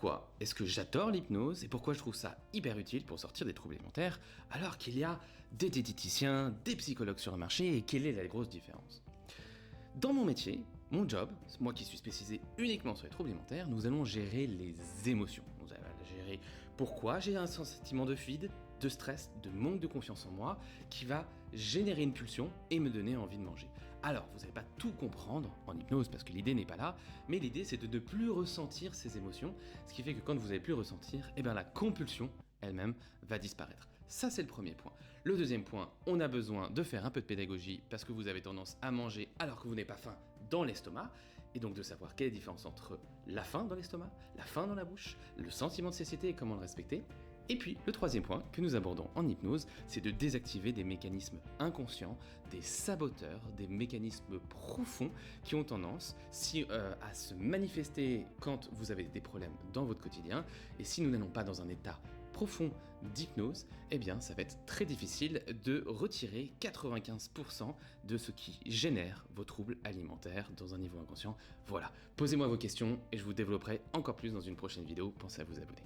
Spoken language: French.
pourquoi est-ce que j'adore l'hypnose et pourquoi je trouve ça hyper utile pour sortir des troubles alimentaires alors qu'il y a des diététiciens, des psychologues sur le marché et quelle est la grosse différence? Dans mon métier, mon job, moi qui suis spécialisé uniquement sur les troubles alimentaires, nous allons gérer les émotions. Nous allons gérer pourquoi j'ai un sentiment de vide, de stress, de manque de confiance en moi, qui va générer une pulsion et me donner envie de manger. Alors, vous n'allez pas tout comprendre en hypnose parce que l'idée n'est pas là, mais l'idée c'est de ne plus ressentir ces émotions, ce qui fait que quand vous n'allez plus ressentir, la compulsion elle-même va disparaître. Ça, c'est le premier point. Le deuxième point, on a besoin de faire un peu de pédagogie parce que vous avez tendance à manger alors que vous n'avez pas faim dans l'estomac, et donc de savoir quelle est la différence entre la faim dans l'estomac, la faim dans la bouche, le sentiment de satiété et comment le respecter. Et puis, le troisième point que nous abordons en hypnose, c'est de désactiver des mécanismes inconscients, des saboteurs, des mécanismes profonds qui ont tendance à se manifester quand vous avez des problèmes dans votre quotidien. Et si nous n'allons pas dans un état profond d'hypnose, ça va être très difficile de retirer 95% de ce qui génère vos troubles alimentaires dans un niveau inconscient. Voilà, posez-moi vos questions et je vous développerai encore plus dans une prochaine vidéo. Pensez à vous abonner.